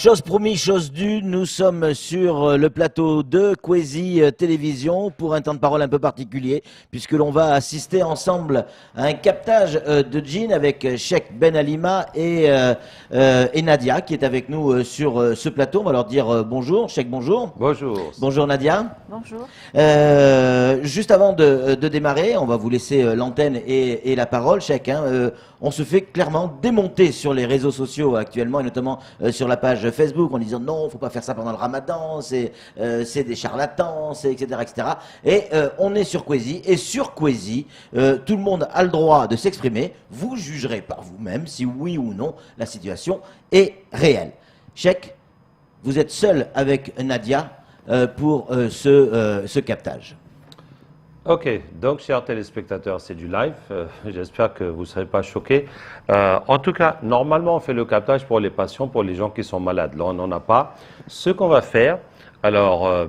Chose promis, chose due, nous sommes sur le plateau de Kwezi Télévision pour un temps de parole un peu particulier puisque l'on va assister ensemble à un captage de djinn avec Cheikh Ben Alima et Nadia qui est avec nous sur ce plateau. On va leur dire bonjour. Cheikh, bonjour. Bonjour. Bonjour Nadia. Bonjour. Juste avant de démarrer, on va vous laisser l'antenne et la parole, Cheikh. On se fait clairement démonter sur les réseaux sociaux actuellement et notamment sur la page Facebook en disant non, faut pas faire ça pendant le Ramadan, c'est des charlatans, etc., etc. Et on est sur Kwezi et sur Kwezi, tout le monde a le droit de s'exprimer. Vous jugerez par vous-même si oui ou non la situation est réelle. Cheikh, vous êtes seul avec Nadia pour ce captage. Ok, donc chers téléspectateurs, c'est du live. J'espère que vous ne serez pas choqués. En tout cas, normalement, on fait le captage pour les patients, pour les gens qui sont malades. Là, on n'en a pas. Ce qu'on va faire, alors,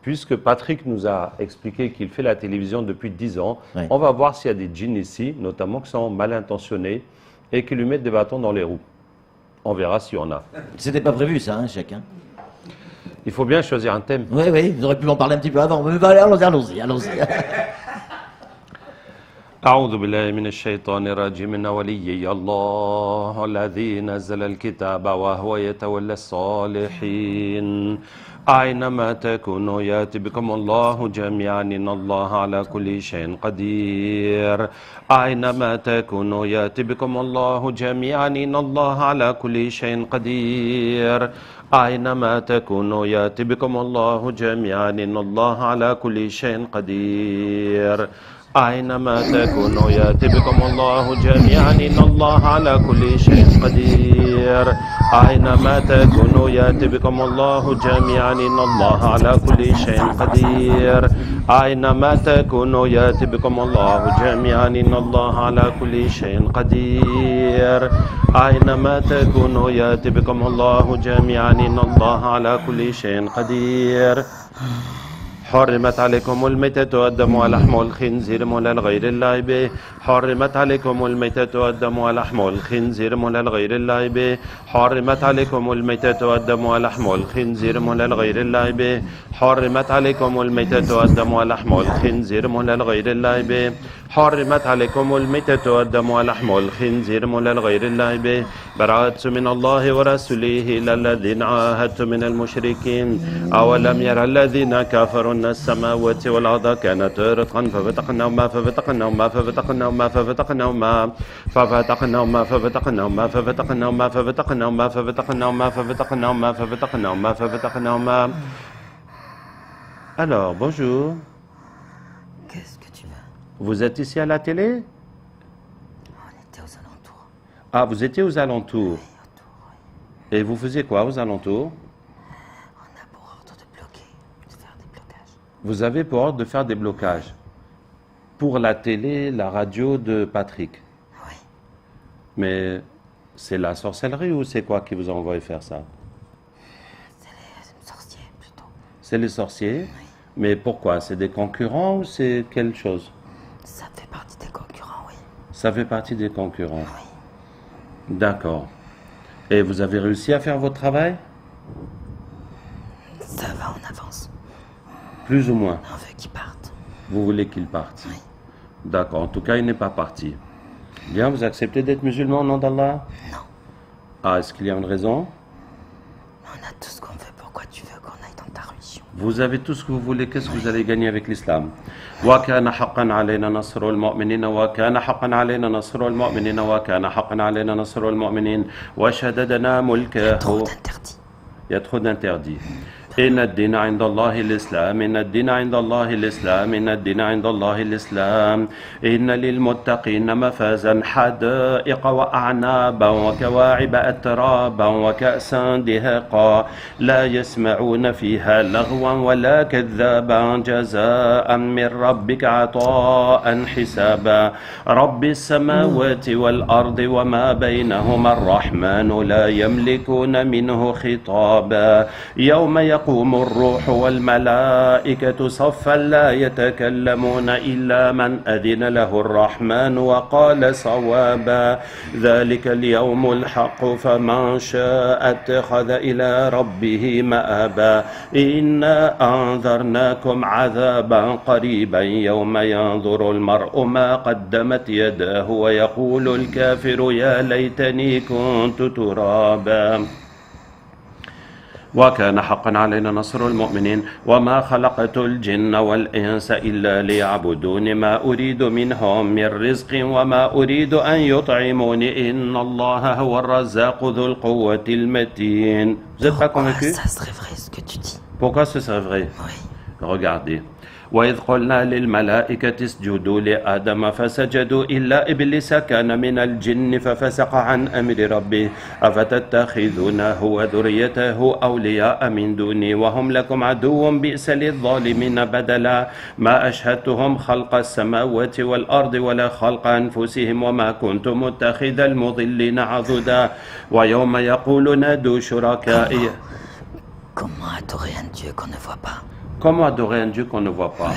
puisque Patrick nous a expliqué qu'il fait la télévision depuis 10 ans, Oui. on va voir s'il y a des djinns ici, notamment qui sont mal intentionnés et qui lui mettent des bâtons dans les roues. On verra s'il y en a. C'était pas prévu ça, chacun. Il faut bien choisir un thème. Oui, oui, vous auriez pu m'en parler un petit peu avant. Mais allons-y. أعوذ بالله من الشيطان الرجيم إن وليي الله الذي نزل الكتاب وهو يتولى الصالحين أينما تكونوا يأتي بكم الله جميعا إن الله على كل شيء قدير أينما تكونوا يأتي بكم الله جميعا إن الله على كل شيء قدير أينما تكونوا يأتي بكم الله جميعا إن الله على كل شيء قدير أينما تكونوا يأتي بكم الله جميعا إن الله على كل شيء قدير أينما تكونوا يأتي بكم الله جميعا إن الله على كل شيء قدير أينما تكونوا يأتي بكم الله جميعا إن الله على كل شيء قدير أينما تكونوا يأتي بكم الله جميعا إن الله على كل شيء قدير حرمت عليكم الميتة والدم ولحم الخنزير مولى الغير الله به حرمت عليكم الميتة والدم ولحم الخنزير مولى الغير الله به حرمت عليكم الميتة والدم ولحم الخنزير مولى الغير الله به حرمت عليكم الميتة والدم ولحم الخنزير مولى الغير الله به حرمت عليكم الميتة والدم ولحم الخنزير مولى الغير الله به براءة من الله ورسوله إلى الذين عاهدت من المشركين أولم يرى الذين كفروا أن السماوات والأرض كانت رتقا ففتقناهما ففتقناهما ففتقناهما ففتقناهما ففتقناهما ففتقناهما ففتقناهما ففتقناهما ففتقناهما ففتقناهما ففتقناهما ففتقناهما. Alors, bonjour. Qu'est-ce que tu veux? Vous êtes ici à la télé? On était aux alentours. Ah, vous étiez aux alentours. Oui, autour, oui. Et vous faisiez quoi aux alentours? On a pour ordre de bloquer, de faire des blocages. Vous avez pour ordre de faire des blocages pour la télé, la radio de Patrick. Oui. Mais c'est la sorcellerie ou c'est quoi qui vous a envoyé faire ça? C'est les sorciers plutôt. C'est les sorciers? Oui. Mais pourquoi? C'est des concurrents ou c'est quelque chose? Ça fait partie des concurrents, oui. Ça fait partie des concurrents. Oui. D'accord. Et vous avez réussi à faire votre travail? Ça va, on avance. Plus ou moins. On veut qu'ils partent. Vous voulez qu'il parte? Oui. D'accord. En tout cas, il n'est pas parti. Bien, vous acceptez d'être musulman au nom d'Allah? Non. Ah, est-ce qu'il y a une raison? On a tout ce qu'on veut. Pourquoi tu veux qu'on aille dans ta religion? Vous avez tout ce que vous voulez, qu'est-ce que vous allez gagner avec l'islam? وَكَانَ حَقًّا عَلَيْنَا نَصْرُ الْمُؤْمِنِينَ وَكَانَ حَقًّا عَلَيْنَا نَصْرُ الْمُؤْمِنِينَ وَكَانَ حَقًّا عَلَيْنَا نَصْرُ الْمُؤْمِنِينَ وَشَدَدْنَا مُلْكَهُ. Trop d'interdits. Il y a trop d'interdits. إن الدين عند الله الإسلام إن الدين عند الله الإسلام إن الدين عند الله الإسلام إن للمتقين مفازا حدائق وأعنابا وكواعب أترابا وكأسا دهاقا لا يسمعون فيها لغوا ولا كذابا جزاء من ربك عطاء حسابا رب السماوات والأرض وما بينهما الرحمن لا يملكون منه خطابا يوم يقوم الروح والملائكة صفا لا يتكلمون إلا من أذن له الرحمن وقال صوابا ذلك اليوم الحق فمن شاء اتخذ إلى ربه مآبا إنا أنذرناكم عذابا قريبا يوم ينظر المرء ما قدمت يداه ويقول الكافر يا ليتني كنت ترابا وكان حقا علينا نصر المؤمنين وما خلقت الجن والإنس إلا ليعبدون ما أريد منهم من رزق وما أريد أن يطعموني إن الله هو الرزاق ذو القوة المتين. Vous n'êtes pas convaincu? Ça serait vrai ce que tu dis. Pourquoi ce serait vrai? Oui. Regardez. وإذ قلنا للملائكة اسجدوا لآدم فسجدوا إلا إبليس كان من الجن ففسق عن أمر ربه أفتتخذونه وذريته أولياء من دوني وهم لكم عدو بئس للظالمين بدلا ما أشهدتهم خلق السماوات والأرض ولا خلق أنفسهم وما كنت متخذ المضلين عضدا ويوم يقول نادوا شركائي. Comment adorer un Dieu qu'on ne voit pas? Comment adorer un Dieu qu'on ne voit pas?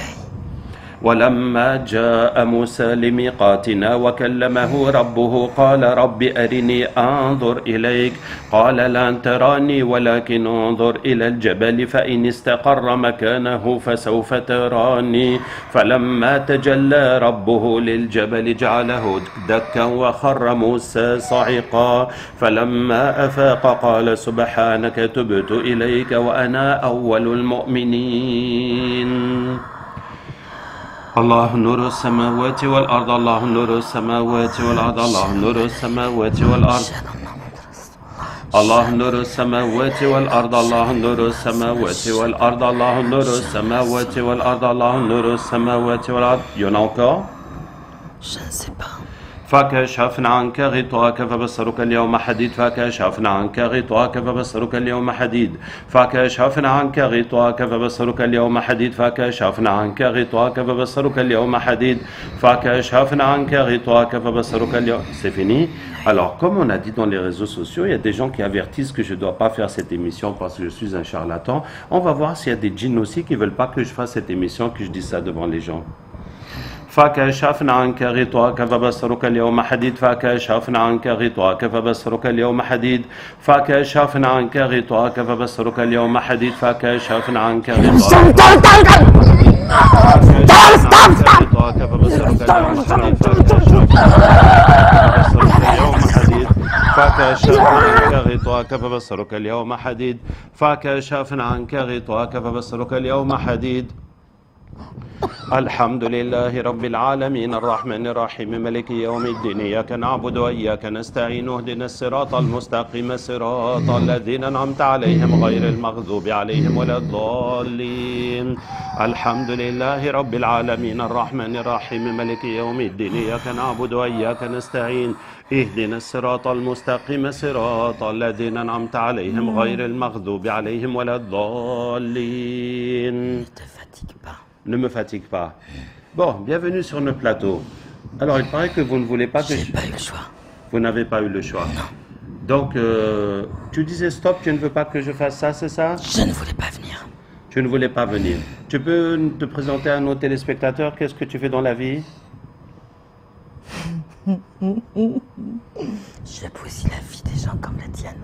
ولما جاء موسى لميقاتنا وكلمه ربه قال رب أرني أنظر إليك قال لن تراني ولكن انظر إلى الجبل فإن استقر مكانه فسوف تراني فلما تجلى ربه للجبل جعله دكا وخر موسى صعقا فلما أفاق قال سبحانك تبت إليك وأنا أول المؤمنين. الله نور السماوات والأرض الله نور السماوات والأرض الله نور السماوات والأرض الله نور السماوات والأرض الله نور السماوات والأرض الله نور السماوات والأرض الله نور السماوات والأرض. Il y en a encore? Je ne sais pas. فكشفنا عنك غطاءك فبصرك اليوم حديد فكشفنا عنك غطاءك فبصرك اليوم حديد فكشفنا عنك غطاءك فبصرك اليوم حديد فكشفنا عنك غطاءك فبصرك اليوم حديد فكشفنا عنك غطاءك فبصرك اليوم. C'est fini. Alors, comme on a dit dans les réseaux sociaux, il y a des gens qui avertissent que je ne dois pas faire cette émission parce que je suis un charlatan. On va voir s'il y a des djinns aussi qui ne veulent pas que je fasse cette émission, que je dise ça devant les gens. فكشفنا عنك غطاءك فبصرك اليوم حديد فكشفنا عنك غطاءك فبصرك اليوم حديد فكشفنا عنك غطاءك فبصرك اليوم حديد فكشفنا عنك غطاءك فبصرك اليوم حديد فكشفنا عنك غطاءك فبصرك اليوم حديد. الحمد لله رب العالمين الرحمن الرحيم مالك يوم الدين إياك نعبد وإياك نستعين اهدنا الصراط المستقيم صراط الذين أنعمت عليهم غير المغضوب عليهم ولا الضالين. الحمد لله رب العالمين الرحمن الرحيم مالك يوم الدين إياك نعبد وإياك نستعين اهدنا الصراط المستقيم صراط الذين أنعمت عليهم غير المغضوب عليهم ولا الضالين. Ne me fatigue pas. Bon, bienvenue sur notre plateau. Alors, il paraît que vous ne voulez pas que J'ai pas eu le choix. Vous n'avez pas eu le choix. Non. Donc, tu disais stop, tu ne veux pas que je fasse ça, c'est ça? Je ne voulais pas venir. Tu ne voulais pas venir. Tu peux te présenter à nos téléspectateurs, qu'est-ce que tu fais dans la vie? Je bousille la vie des gens comme la tienne.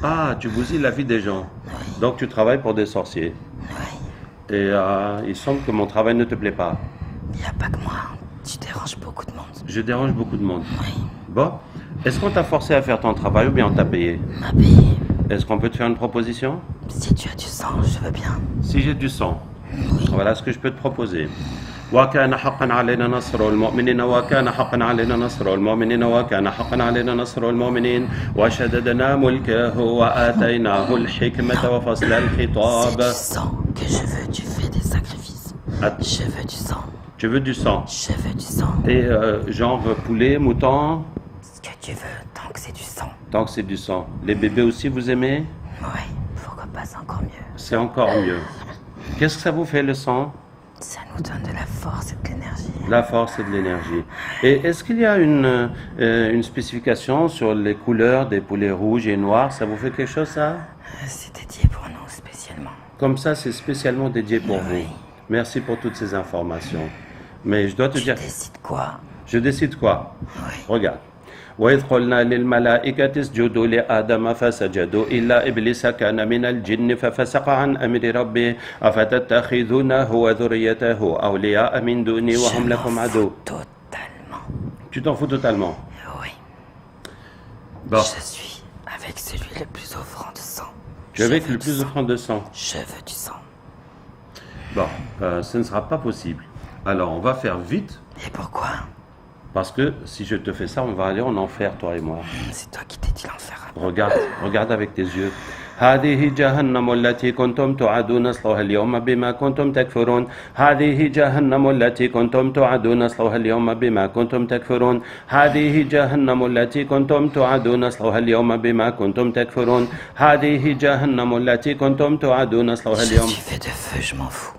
Ah, tu bousilles la vie des gens. Oui. Donc, tu travailles pour des sorciers. Oui. Et il semble que mon travail ne te plaît pas. Il n'y a pas que moi. Tu déranges beaucoup de monde. Je dérange beaucoup de monde. Oui. Bon, est-ce qu'on t'a forcé à faire ton travail ou bien on t'a payé? Ma payé. Est-ce qu'on peut te faire une proposition? Si tu as du sang, je veux bien. Si j'ai du sang, Oui. voilà ce que je peux te proposer. وكان حقا علينا نصر المؤمنين وكان حقا علينا نصر المؤمنين وكان حقا علينا نصر المؤمنين وشددنا ملكه وآتيناه الحكمة وفصل C'est الخطاب. du sang que je veux. Tu fais des sacrifices. Je veux du sang. Tu veux du sang? Je veux du sang. Et genre poulet, mouton, Ce que tu veux, tant que c'est du sang. tant que c'est du sang. Les bébés aussi vous aimez? Oui. Pourquoi pas, c'est encore mieux. C'est encore mieux. Qu'est-ce que ça vous fait le sang? Ça nous donne de la force et de l'énergie. La force et de l'énergie. Et est-ce qu'il y a une spécification sur les couleurs des poulets rouges et noirs? Ça vous fait quelque chose, ça? C'est dédié pour nous spécialement. Comme ça, c'est spécialement dédié pour vous. Merci pour toutes ces informations. Mais je dois te dire... Tu décides quoi? Je décide quoi? Oui. Regarde. وإذ قلنا للملائكة اسجدوا لآدم فسجدوا إلا إبليس كان من الجن ففسق عن أمر ربه أفتتخذونه وذريته أولياء من دوني وهم لكم عدو. Totalement. Tu t'en fous totalement? Oui. Bon. Je suis avec celui le plus offrant de sang. Tu es avec veux le du plus sang. offrant de sang. Je veux du sang. Bon, ce ne sera pas possible. Alors, on va faire vite, Et pourquoi? parce que si je te fais ça, on va aller en enfer, toi et moi. C'est toi qui t'es dit l'enfer. Regarde, regarde avec tes yeux. هذه جهنم التي كنتم توعدون اصلوها اليوم بما كنتم تكفرون هذه جهنم التي كنتم توعدون اصلوها اليوم بما كنتم تكفرون هذه جهنم التي كنتم توعدون اصلوها اليوم بما كنتم تكفرون هذه جهنم التي كنتم توعدون اصلوها Je اليوم. suis fait de feu, je m'en fous.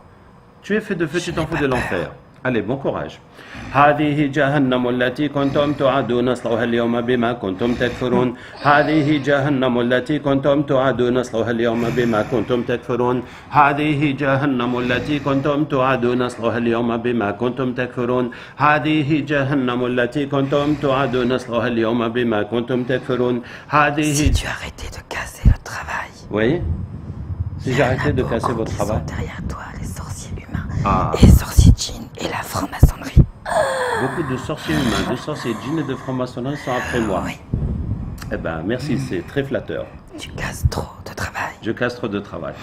Tu es fait de feu, tu t'en fous de l'enfer. Allez, bon courage. هذه جهنم التي كنتم توعدون اصلوها اليوم بما كنتم تكفرون هذه جهنم التي كنتم توعدون اصلوها اليوم بما كنتم تكفرون هذه جهنم التي كنتم توعدون اصلوها اليوم بما كنتم تكفرون هذه جهنم التي كنتم توعدون اصلوها اليوم بما كنتم تكفرون هذه. Si tu arrêtais de casser le travail. Oui. Si j'arrêtais de casser Beaucoup votre qui travail. sont derrière toi, les sorciers humains, Ah. et les sorciers djinns et la franc-maçonnerie. Beaucoup de sorciers humains, de sorciers djinns et de francs-maçonnerie sont après moi. Oui, Eh ben, merci, c'est très flatteur. tu casses trop de travail. Je casse trop de travail.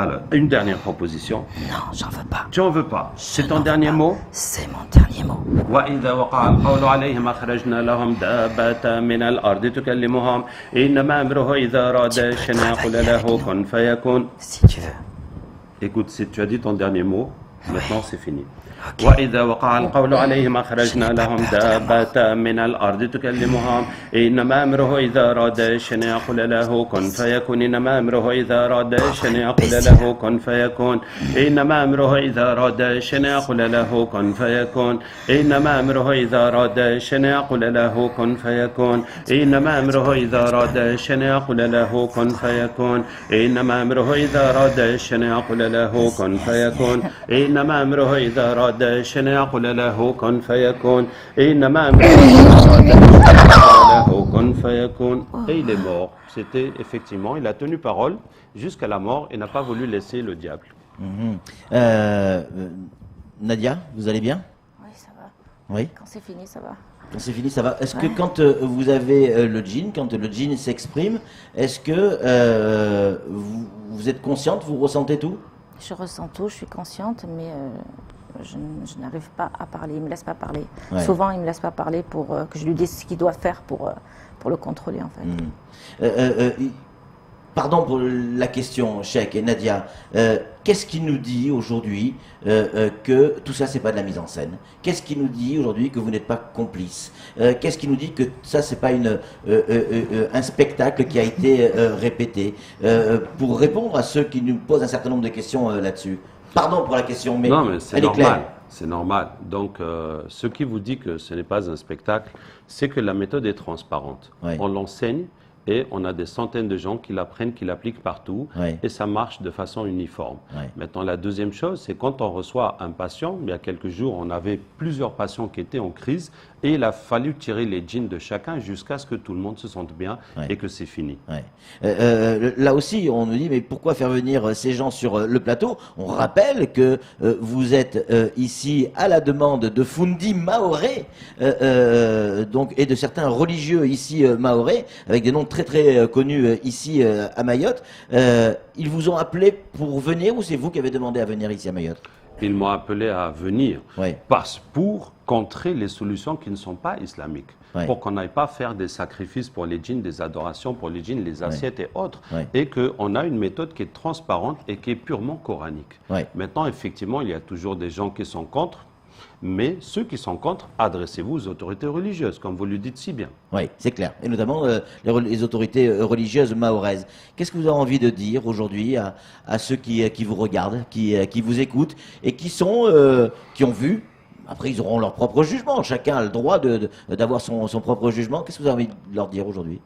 Alors, une dernière proposition. Non, j'en veux pas. Tu en veux pas? C'est Je ton n'en veux dernier pas. mot? C'est mon dernier mot. وإذا وقع القول عليهم أخرجنا لهم دابة من الأرض تكلمهم إنما أمره إذا أراد شيئا يقول له كن فيكون. Si tu veux. Écoute, si tu as dit ton dernier mot, maintenant c'est fini. Ok. وإذا وقع القول عليهم أخرجنا لهم دابة من الأرض تكلمهم إنما أمره إذا أراد شيئا يقول له كن فيكون إنما أمره إذا أراد شيئا يقول له كن فيكون إنما أمره إذا أراد شيئا يقول له كن فيكون إنما أمره إذا أراد شيئا يقول له كن فيكون إنما أمره إذا أراد شيئا يقول له كن فيكون إنما أمره إذا أراد شيئا يقول له كن فيكون إنما أمره إذا أراد شيئا يقول له كن فيكون إنما أمره إذا أراد له كن فيكون. Et il est mort. C'était effectivement, il a tenu parole jusqu'à la mort et n'a pas voulu laisser le diable. Nadia, vous allez bien? Oui, ça va. Oui. Quand c'est fini, ça va. Quand c'est fini, ça va. Est-ce que Ouais. quand vous avez le djinn, quand le djinn s'exprime, est-ce que vous êtes consciente, vous ressentez tout? Je ressens tout, je suis consciente, mais je n'arrive pas à parler. Il ne me laisse pas parler. Ouais. Souvent, il ne me laisse pas parler pour que je lui dise ce qu'il doit faire pour le contrôler, en fait. Pardon pour la question, Cheikh et Nadia. Qu'est-ce qui nous dit aujourd'hui que tout ça, c'est pas de la mise en scène? Qu'est-ce qui nous dit aujourd'hui que vous n'êtes pas complice? Qu'est-ce qui nous dit que ça, c'est pas un spectacle qui a été répété? Pour répondre à ceux qui nous posent un certain nombre de questions là-dessus. Pardon pour la question, mais, Non, mais c'est elle est normal. claire. C'est normal. Donc, ce qui vous dit que ce n'est pas un spectacle, c'est que la méthode est transparente. Ouais. On l'enseigne et on a des centaines de gens qui l'apprennent, qui l'appliquent partout, Ouais. et ça marche de façon uniforme. Ouais. Maintenant, la deuxième chose, c'est quand on reçoit un patient, il y a quelques jours, on avait plusieurs patients qui étaient en crise, et il a fallu tirer les djinns de chacun jusqu'à ce que tout le monde se sente bien Ouais. et que c'est fini. Ouais. Là aussi, on nous dit, mais pourquoi faire venir ces gens sur le plateau? On rappelle que vous êtes ici à la demande de Fundi Maoré, donc, et de certains religieux ici maorés, avec des noms très très connus ici à Mayotte. Ils vous ont appelé pour venir, ou c'est vous qui avez demandé à venir ici à Mayotte? Ils m'ont appelé à venir Ouais. pour contrer les solutions qui ne sont pas islamiques. Ouais. Pour qu'on n'aille pas faire des sacrifices pour les djinns, des adorations pour les djinns, les assiettes et autres. Ouais. Et qu'on a une méthode qui est transparente et qui est purement coranique. Ouais. Maintenant, effectivement, il y a toujours des gens qui sont contre. Mais ceux qui sont contre, adressez-vous aux autorités religieuses, comme vous le dites si bien. Oui, c'est clair. Et notamment les autorités religieuses mahoraises. Qu'est-ce que vous avez envie de dire aujourd'hui à ceux qui vous regardent, qui vous écoutent et qui ont vu? Après, ils auront leur propre jugement. Chacun a le droit d'avoir son propre jugement. Qu'est-ce que vous avez envie de leur dire aujourd'hui?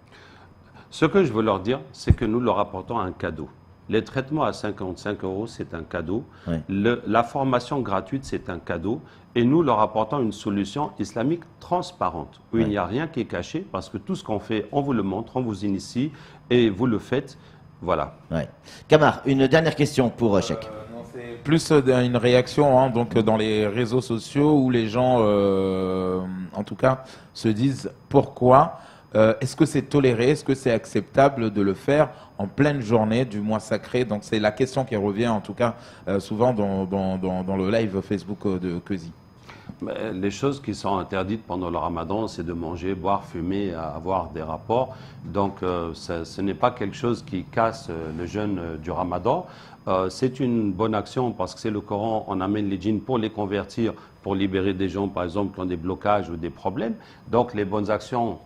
Ce que je veux leur dire, c'est que nous leur apportons un cadeau. Les traitements à 55 €, c'est un cadeau. Ouais. La formation gratuite, c'est un cadeau. Et nous leur apportons une solution islamique transparente, où il n'y a rien qui est caché, parce que tout ce qu'on fait, on vous le montre, on vous initie, et vous le faites. Voilà. Ouais. Kamar, une dernière question pour Cheikh. Non, c'est plus une réaction hein, donc, dans les réseaux sociaux où les gens, en tout cas, se disent pourquoi. Est-ce que c'est toléré, est-ce que c'est acceptable de le faire en pleine journée du mois sacré? Donc c'est la question qui revient en tout cas souvent dans le live Facebook de Keuzi. Mais les choses qui sont interdites pendant le ramadan, c'est de manger, boire, fumer, avoir des rapports. Donc ce n'est pas quelque chose qui casse le jeûne du ramadan. C'est une bonne action parce que c'est le Coran, on amène les djinns pour les convertir, pour libérer des gens par exemple qui ont des blocages ou des problèmes. Donc les bonnes actions,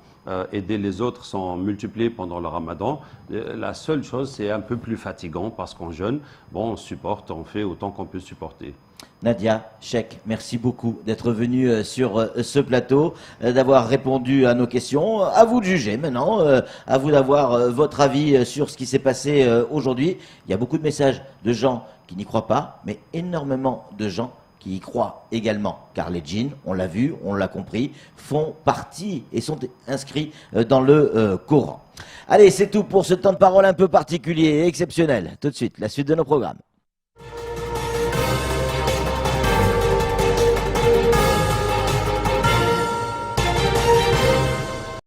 aider les autres sont multipliées pendant le ramadan. La seule chose, c'est un peu plus fatigant parce qu'on jeûne. Bon, on supporte, on fait autant qu'on peut supporter. Nadia, Cheikh, merci beaucoup d'être venu sur ce plateau, d'avoir répondu à nos questions. À vous de juger maintenant, à vous d'avoir votre avis sur ce qui s'est passé aujourd'hui. Il y a beaucoup de messages de gens qui n'y croient pas, mais énormément de gens qui y croient également, car les djinns, on l'a vu, on l'a compris, font partie et sont inscrits dans le Coran. Allez, c'est tout pour ce temps de parole un peu particulier et exceptionnel. Tout de suite, la suite de nos programmes.